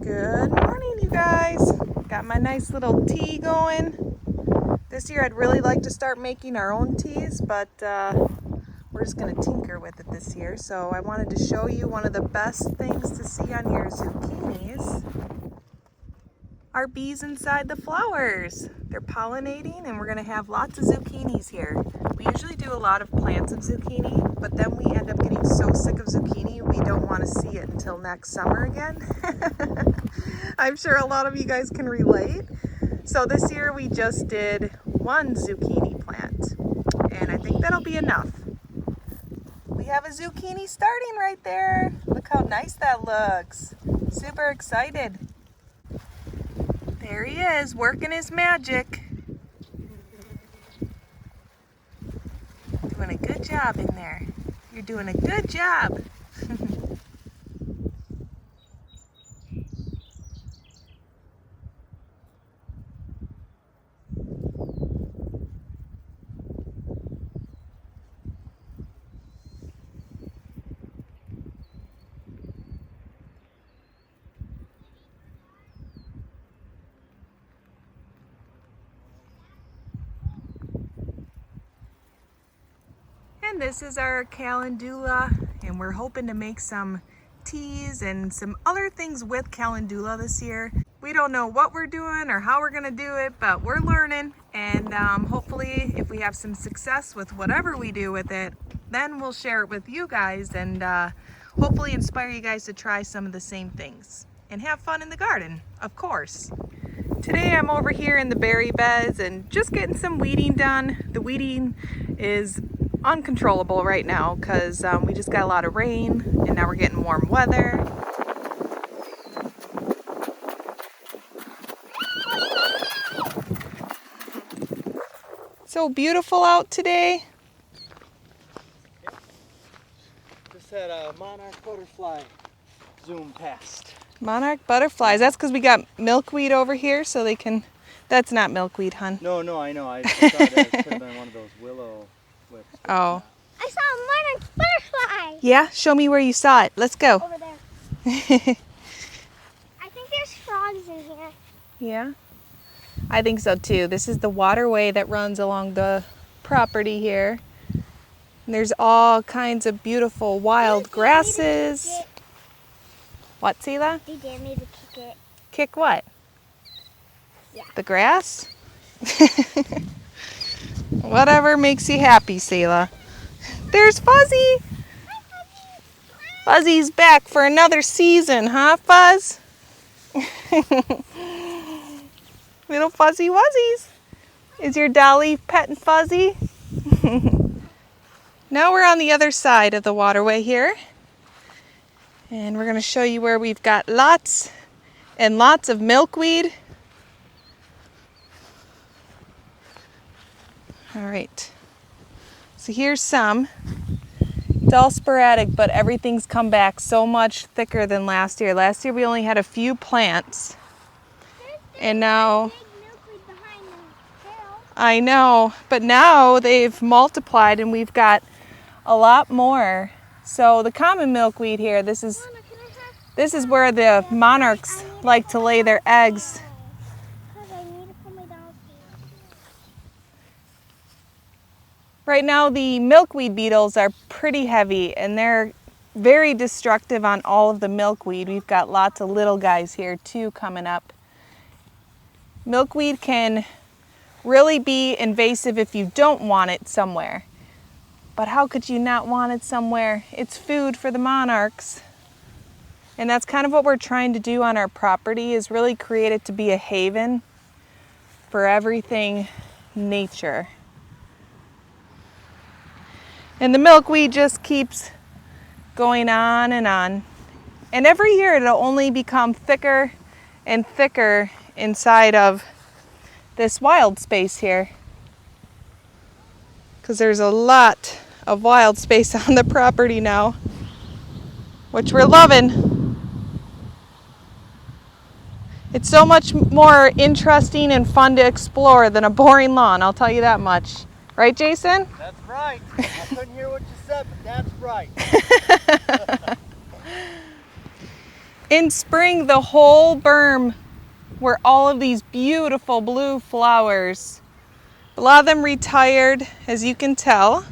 Good morning, you guys. Got my nice little tea going. This year I'd really like to start making our own teas, but we're just going to tinker with it this year. So I wanted to show you one of the best things to see on your zucchinis are bees inside the flowers. They're pollinating and we're going to have lots of zucchinis here. We usually do a lot of plants of zucchini, but then we end up getting so sick of zucchini we don't want to see it until next summer again. I'm sure a lot of you guys can relate. So this year we just did one zucchini plant and I think that'll be enough. We have a zucchini starting right there. Look how nice that looks. Super excited. There he is, working his magic. Doing a good job in there. You're doing a good job. And this is our calendula, and we're hoping to make some teas and some other things with calendula this year. We don't know what we're doing or how we're gonna do it, but we're learning, and hopefully if we have some success with whatever we do with it, then we'll share it with you guys and hopefully inspire you guys to try some of the same things and have fun in the garden, of course. Today I'm over here in the berry beds and just getting some weeding done. The weeding is uncontrollable right now because we just got a lot of rain and now we're getting warm weather. So beautiful out today. Just had a Monarch Butterfly zoom past. Monarch Butterflies. That's because we got Milkweed over here so they can... That's not Milkweed, hun. No, I know. I thought that could have been one of those willow whips. Oh. I saw a Monarch Butterfly! Yeah? Show me where you saw it. Let's go. Over there. I think there's frogs in here. Yeah? I think so too. This is the waterway that runs along the property here. And there's all kinds of beautiful wild grasses. What, Selah? They dare me to kick it. Kick what? Yeah. The grass? Whatever makes you happy, Selah. There's Fuzzy. Hi, Fuzzy. Fuzzy's back for another season, huh, Fuzz? Little Fuzzy Wuzzies. Is your dolly petting Fuzzy? Now we're on the other side of the waterway here. And we're going to show you where we've got lots and lots of milkweed. All right. So here's some. It's all sporadic, but everything's come back so much thicker than last year. Last year we only had a few plants. And now, I know, but now they've multiplied and we've got a lot more. So the common milkweed here, this is where the monarchs like to lay their eggs. Right now the milkweed beetles are pretty heavy and they're very destructive on all of the milkweed. We've got lots of little guys here too coming up. Milkweed can really be invasive if you don't want it somewhere. But how could you not want it somewhere? It's food for the monarchs. And that's kind of what we're trying to do on our property, is really create it to be a haven for everything nature. And the milkweed just keeps going on and on. And every year it'll only become thicker and thicker inside of this wild space here. Because there's a lot of wild space on the property now, which we're loving. It's so much more interesting and fun to explore than a boring lawn, I'll tell you that much. Right, Jason? That's right. I couldn't hear what you said, but that's right. In spring, the whole berm were all of these beautiful blue flowers. A lot of them retired, as you can tell.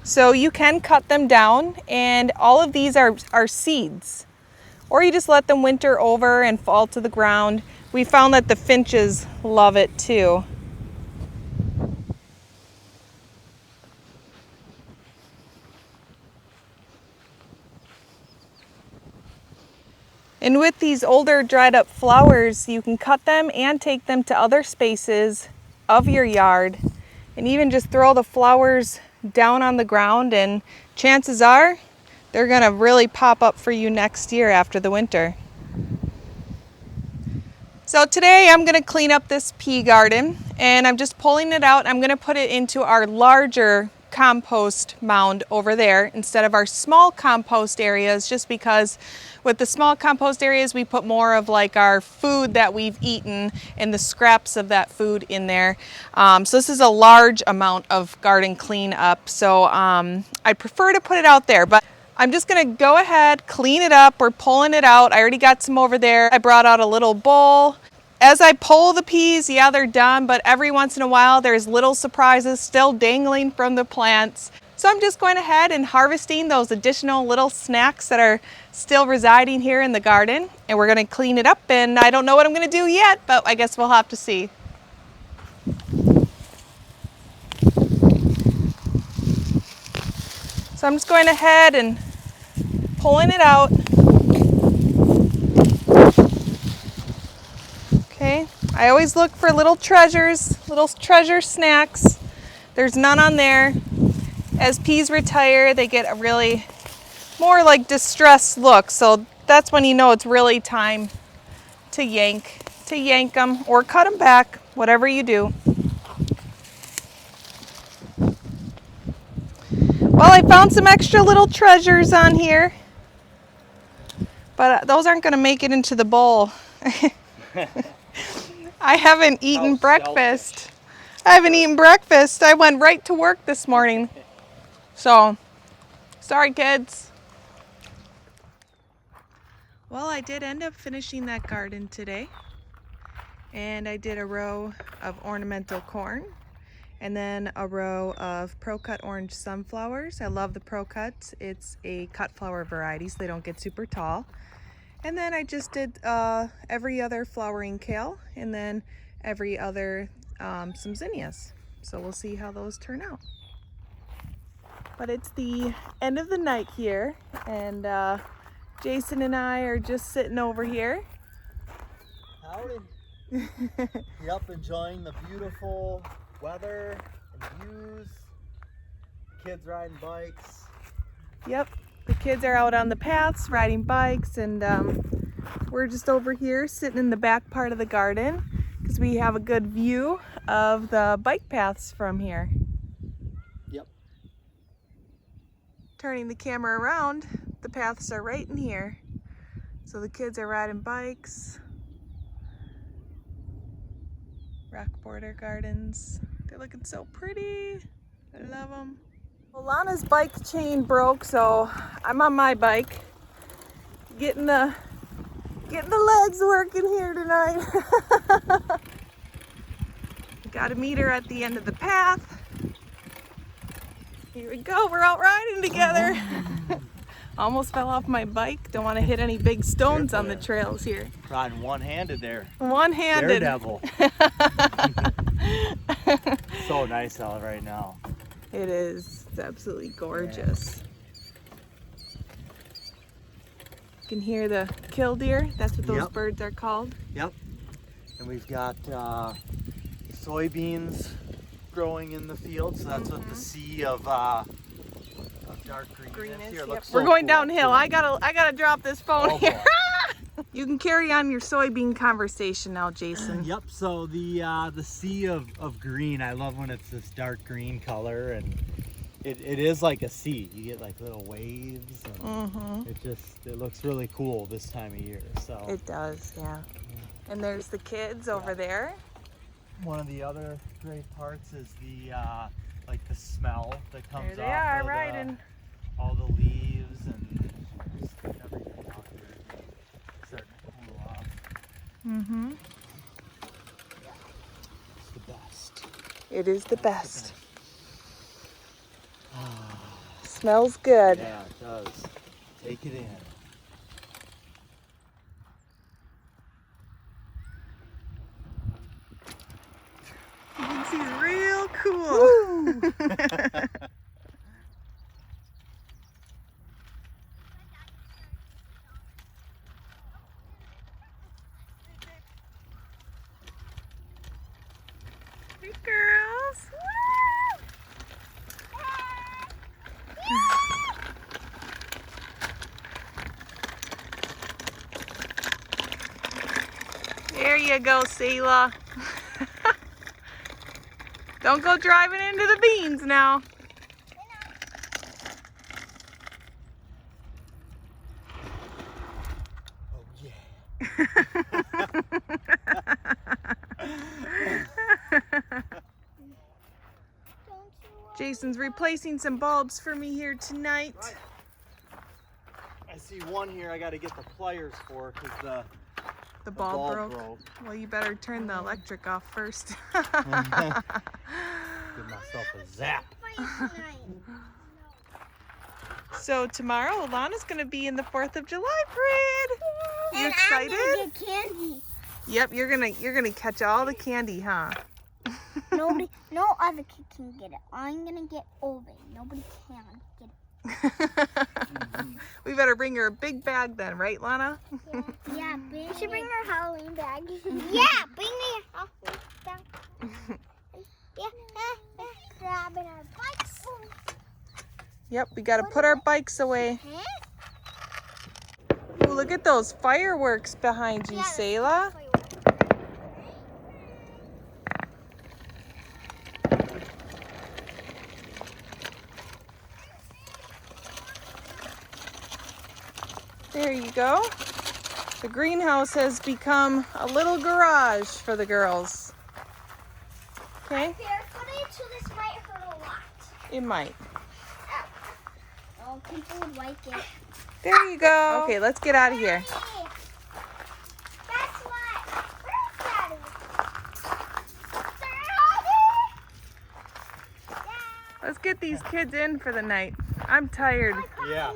So you can cut them down, and all of these are seeds. Or you just let them winter over and fall to the ground. We found that the finches love it too. And with these older dried up flowers, you can cut them and take them to other spaces of your yard and even just throw the flowers down on the ground, and chances are they're gonna really pop up for you next year after the winter. So today I'm gonna clean up this pea garden, and I'm just pulling it out. I'm gonna put it into our larger compost mound over there instead of our small compost areas, just because with the small compost areas we put more of like our food that we've eaten and the scraps of that food in there. So this is a large amount of garden cleanup, so I prefer to put it out there, but I'm just gonna go ahead, clean it up. We're pulling it out. I already got some over there. I brought out a little bowl. As I pull the peas, yeah, they're done, but every once in a while there's little surprises still dangling from the plants. So I'm just going ahead and harvesting those additional little snacks that are still residing here in the garden, and we're gonna clean it up, and I don't know what I'm gonna do yet, but I guess we'll have to see. So I'm just going ahead and pulling it out. Okay, I always look for little treasures, little treasure snacks. There's none on there. As peas retire, they get a really more like distressed look. So that's when you know it's really time to yank them or cut them back, whatever you do. Well, I found some extra little treasures on here, but those aren't going to make it into the bowl. I haven't eaten breakfast. Selfish. I haven't eaten breakfast. I went right to work this morning. So, sorry kids. Well, I did end up finishing that garden today. And I did a row of ornamental corn and then a row of pro-cut orange sunflowers. I love the pro-cuts. It's a cut flower variety, so they don't get super tall. And then I just did every other flowering kale, and then every other some zinnias. So we'll see how those turn out. But it's the end of the night here, and Jason and I are just sitting over here. Howdy. Yep, enjoying the beautiful weather and views. Kids riding bikes. Yep, the kids are out on the paths riding bikes, and we're just over here sitting in the back part of the garden because we have a good view of the bike paths from here. Yep. Turning the camera around, the paths are right in here. So the kids are riding bikes. Rock border gardens. They're looking so pretty. I love them. Well, Lana's bike chain broke, so I'm on my bike. Getting the legs working here tonight. Got a meter at the end of the path. Here we go, we're out riding together. Almost fell off my bike. Don't want to hit any big stones on the trails here. Riding one-handed there. One-handed. Daredevil. So nice out right now. It is. It's absolutely gorgeous. You can hear the killdeer. That's what those birds are called. Yep. And we've got soybeans growing in the field, so that's what the sea of dark green is here. Yep. So We're going cool. downhill. I gotta drop this phone here. Boy. You can carry on your soybean conversation now, Jason. Yep. So the sea of green. I love when it's this dark green color, and it is like a sea. You get like little waves, and it looks really cool this time of year. So it does, yeah. And there's the kids over there. One of the other great parts is the like the smell that comes There they off are, of riding. all the leaves and just everything out there. Mm-hmm. It's the best. It is the best. Smells good. Yeah, it does. Take it in. You can see it's real cool. Hey, girls. There you go, Selah. Don't go driving into the beans now. Oh yeah. Jason's replacing some bulbs for me here tonight. Right. I see one here I got to get the pliers for because The bulb broke. Well, you better turn the electric off first. Give myself a zap. So tomorrow, Alana's going to be in the 4th of July parade. You excited? I'm gonna get candy. Yep, you're gonna catch all the candy, huh? No other kid can get it. I'm gonna get Obi. Nobody can get it. We better bring her a big bag then, right, Lana? Yeah, we should bring her Halloween bag. Yeah, bring me a Halloween bag. Yeah, grabbing our bikes. Yep, we gotta put our bikes away. Ooh, look at those fireworks behind you, Selah. There you go. The greenhouse has become a little garage for the girls. Okay? Barefooted, so this might hurt a lot. It might. Oh, people would like it. There you go. Okay, let's get out of here. Guess what? Where's Daddy? Let's get these kids in for the night. I'm tired. Yeah.